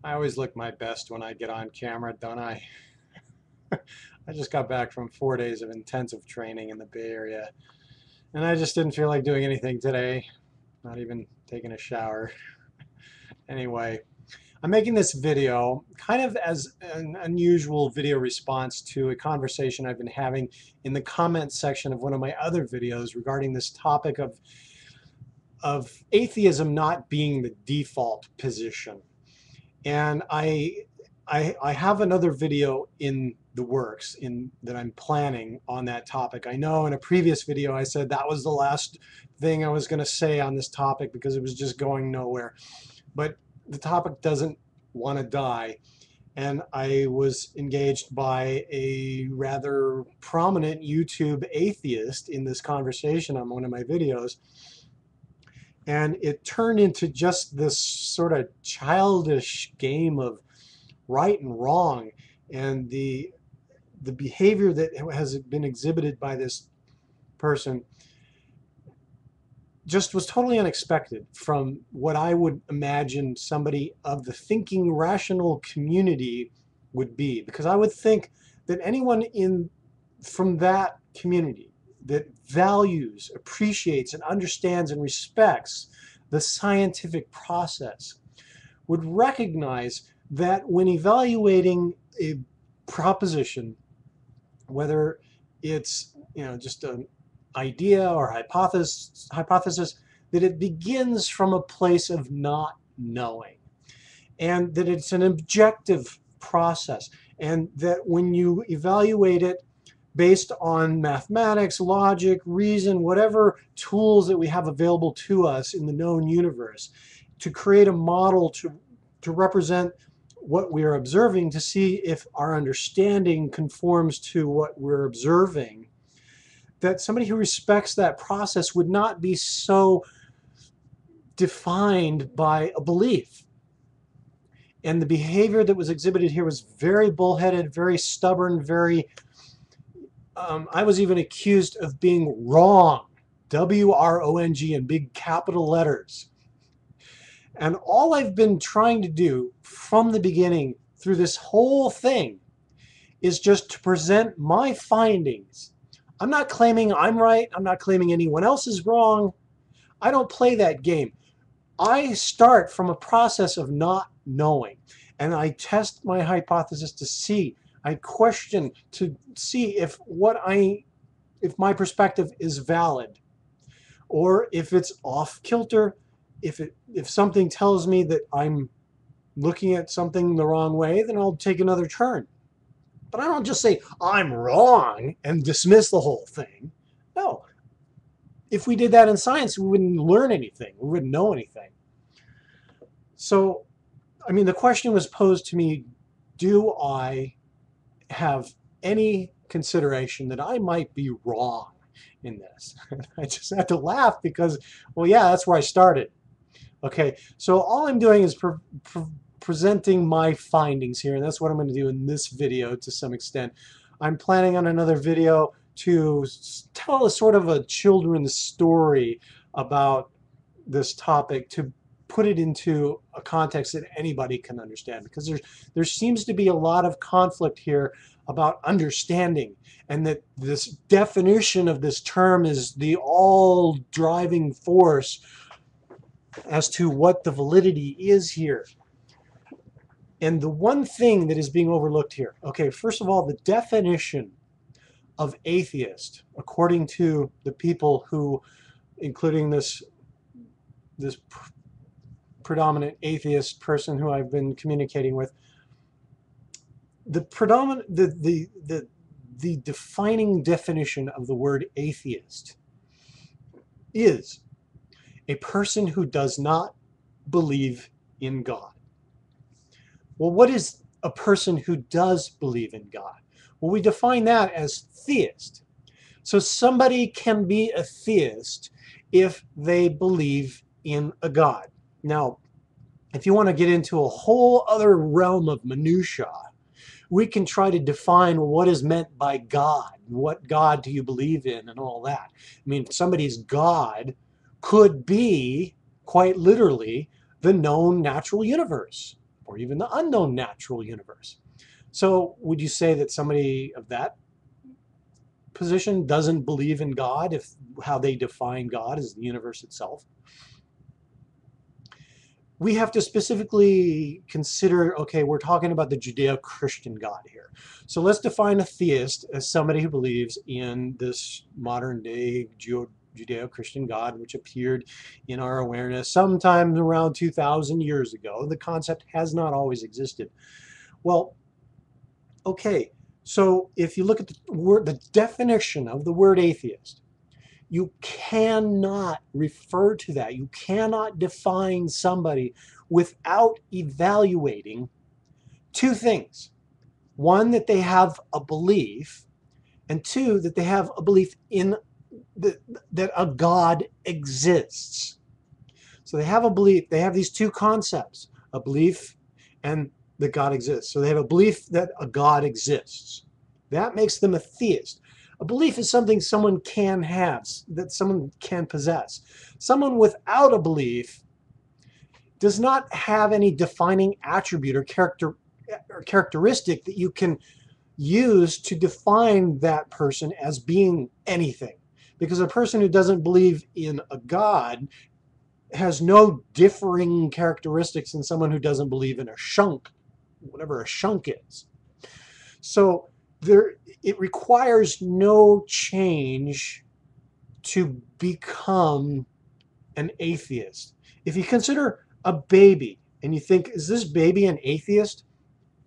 I always look my best when I get on camera, don't I? I just got back from 4 days of intensive training in the Bay Area, and I just didn't feel like doing anything today, not even taking a shower. Anyway, I'm making this video kind of as an unusual video response to a conversation I've been having in the comment section of one of my other videos regarding this topic of atheism not being the default position. And I have another video in the works that I'm planning on that topic. I know in a previous video I said that was the last thing I was going to say on this topic because it was just going nowhere. But the topic doesn't want to die. And I was engaged by a rather prominent YouTube atheist in this conversation on one of my videos. And it turned into just this sort of childish game of right and wrong, and the behavior that has been exhibited by this person just was totally unexpected from what I would imagine somebody of the thinking rational community would be, because I would think that anyone from that community that values, appreciates, and understands and respects the scientific process would recognize that when evaluating a proposition, whether it's just an idea or hypothesis, that it begins from a place of not knowing, and that it's an objective process, and that when you evaluate it based on mathematics, logic, reason, whatever tools that we have available to us in the known universe, to create a model to represent what we are observing, to see if our understanding conforms to what we're observing, that somebody who respects that process would not be so defined by a belief. And the behavior that was exhibited here was very bullheaded, very stubborn, very I was even accused of being wrong, W-R-O-N-G, in big capital letters. And all I've been trying to do from the beginning through this whole thing is just to present my findings. I'm not claiming I'm right. I'm not claiming anyone else is wrong. I don't play that game. I start from a process of not knowing, and I test my hypothesis to see. I question to see if my perspective is valid, or if it's off kilter, if something tells me that I'm looking at something the wrong way, then I'll take another turn. But I don't just say I'm wrong and dismiss the whole thing. No. If we did that in science, we wouldn't learn anything. We wouldn't know anything. So, I mean, the question was posed to me, do I have any consideration that I might be wrong in this? I just had to laugh because, well, yeah, that's where I started. Okay, so all I'm doing is presenting my findings here, and that's what I'm going to do in this video to some extent. I'm planning on another video to tell a sort of a children's story about this topic, to put it into a context that anybody can understand, because there seems to be a lot of conflict here about understanding, and that this definition of this term is the all driving force as to what the validity is here. And the one thing that is being overlooked here, okay, first of all, the definition of atheist, according to the people who, including this predominant atheist person who I've been communicating with, the defining definition of the word atheist is a person who does not believe in God. Well, what is a person who does believe in God? Well, we define that as theist. So somebody can be a theist if they believe in a God. Now, if you want to get into a whole other realm of minutia, we can try to define what is meant by God. What God do you believe in and all that. I mean, somebody's God could be, quite literally, the known natural universe, or even the unknown natural universe. So would you say that somebody of that position doesn't believe in God if how they define God is the universe itself? We have to specifically consider, okay, we're talking about the Judeo-Christian God here. So let's define a theist as somebody who believes in this modern day Judeo-Christian God, which appeared in our awareness sometime around 2,000 years ago. The concept has not always existed. Well, okay, so if you look at the definition of the word atheist, you cannot refer to that. You cannot define somebody without evaluating two things. One, that they have a belief, and two, that they have a belief in that a God exists. So they have a belief, they have these two concepts, a belief and that God exists. So they have a belief that a God exists. That makes them a theist. A belief is something someone can have, that someone can possess. Someone without a belief does not have any defining attribute or characteristic that you can use to define that person as being anything. Because a person who doesn't believe in a God has no differing characteristics than someone who doesn't believe in a shunk, whatever a shunk is. So it requires no change to become an atheist. If you consider a baby and you think, is this baby an atheist?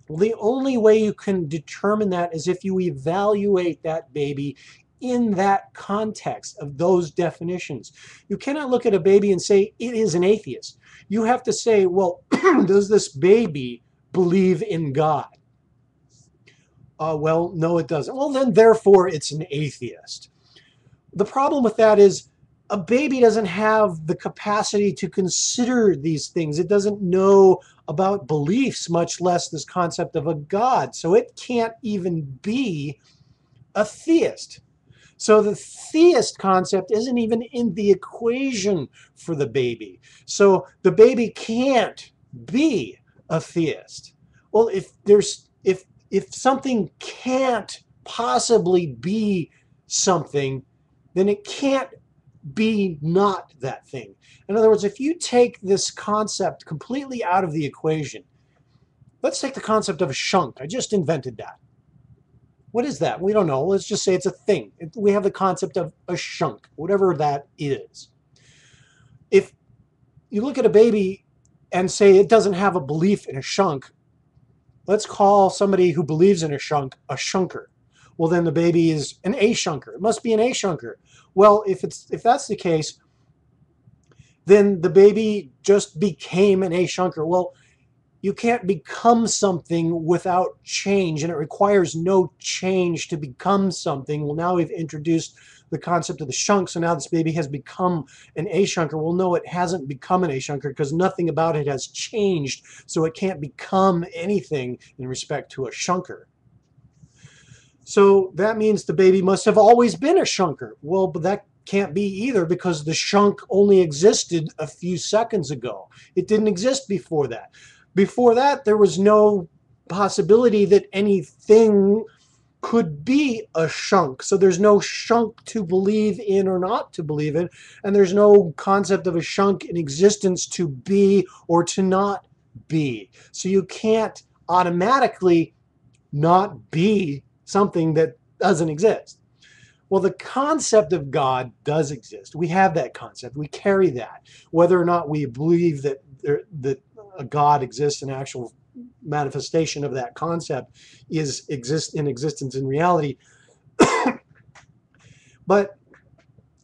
Well, the only way you can determine that is if you evaluate that baby in that context of those definitions. You cannot look at a baby and say it is an atheist. You have to say, well, does this baby believe in God? Well, no, it doesn't. Well, then, therefore, it's an atheist. The problem with that is a baby doesn't have the capacity to consider these things. It doesn't know about beliefs, much less this concept of a God. So it can't even be a theist. So the theist concept isn't even in the equation for the baby. So the baby can't be a theist. Well, if something can't possibly be something, then it can't be not that thing. In other words, if you take this concept completely out of the equation, let's take the concept of a shunk. I just invented that. What is that? We don't know. Let's just say it's a thing. We have the concept of a shunk, whatever that is. If you look at a baby and say it doesn't have a belief in a shunk, let's call somebody who believes in a shunk a shunker. Well, then the baby is an a-shunker. It must be an a-shunker. Well, if that's the case, then the baby just became an a-shunker. Well, you can't become something without change, and it requires no change to become something. Well, now we've introduced the concept of the shunk, so now this baby has become an a-shunker. Well, no, it hasn't become an a-shunker because nothing about it has changed, so it can't become anything in respect to a shunker. So that means the baby must have always been a shunker. Well, but that can't be either because the shunk only existed a few seconds ago. It didn't exist before that. Before that, there was no possibility that anything could be a shunk. So there's no shunk to believe in or not to believe in, and there's no concept of a shunk in existence to be or to not be. So you can't automatically not be something that doesn't exist. Well, the concept of God does exist. We have that concept. We carry that. Whether or not we believe that a God exists, an actual manifestation of that concept exists in existence in reality. But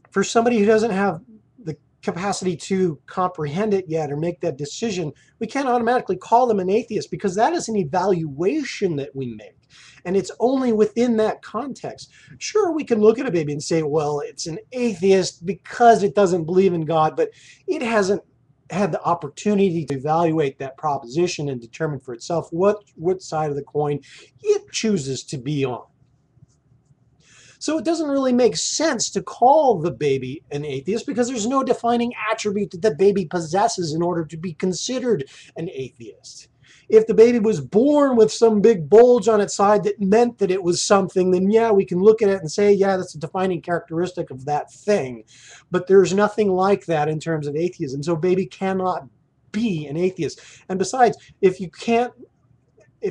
for somebody who doesn't have the capacity to comprehend it yet or make that decision, we can't automatically call them an atheist because that is an evaluation that we make. And it's only within that context. Sure, we can look at a baby and say, well, it's an atheist because it doesn't believe in God, but it hasn't had the opportunity to evaluate that proposition and determine for itself what side of the coin it chooses to be on. So it doesn't really make sense to call the baby an atheist because there's no defining attribute that the baby possesses in order to be considered an atheist. If the baby was born with some big bulge on its side that meant that it was something, then yeah, we can look at it and say, yeah, that's a defining characteristic of that thing. But there's nothing like that in terms of atheism. So baby cannot be an atheist. And besides, if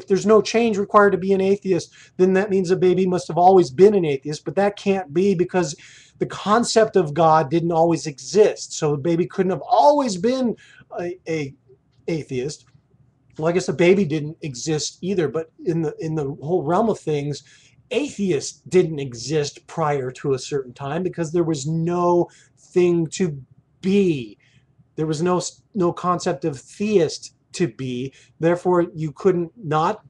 there's no change required to be an atheist, then that means a baby must have always been an atheist. But that can't be, because the concept of God didn't always exist. So a baby couldn't have always been a atheist. Well, I guess a baby didn't exist either, but in the whole realm of things, atheists didn't exist prior to a certain time, because there was no thing to be. There was no concept of theist to be. Therefore, you couldn't not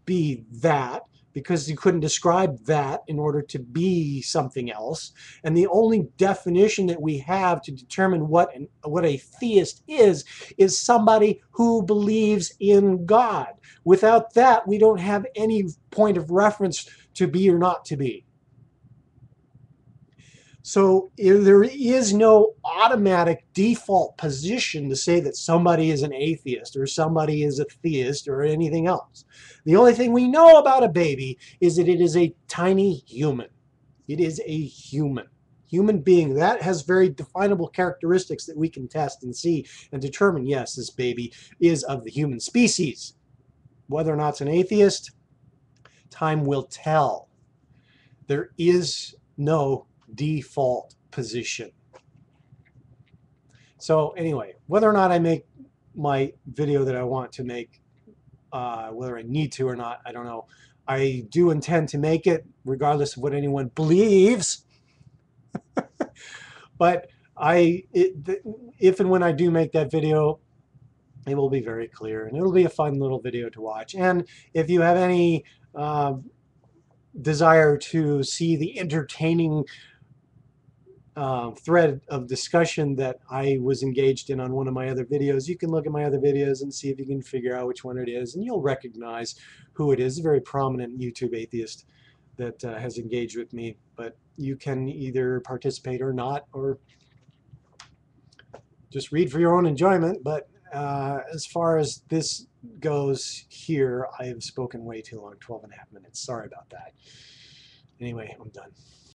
be that, because you couldn't describe that in order to be something else. And the only definition that we have to determine what a theist is somebody who believes in God. Without that, we don't have any point of reference to be or not to be. So there is no automatic default position to say that somebody is an atheist or somebody is a theist or anything else. The only thing we know about a baby is that it is a tiny human. It is a human being. That has very definable characteristics that we can test and see and determine, yes, this baby is of the human species. Whether or not it's an atheist, time will tell. There is no default position. So anyway, whether or not I make my video that I want to make, whether I need to or not, I don't know. I do intend to make it regardless of what anyone believes. But if and when I do make that video, it will be very clear, and it'll be a fun little video to watch. And if you have any desire to see the entertaining thread of discussion that I was engaged in on one of my other videos, you can look at my other videos and see if you can figure out which one it is, and you'll recognize who it is. A very prominent YouTube atheist that has engaged with me. But you can either participate or not, or just read for your own enjoyment. But as far as this goes here, I have spoken way too long, 12.5 minutes. Sorry about that. Anyway, I'm done.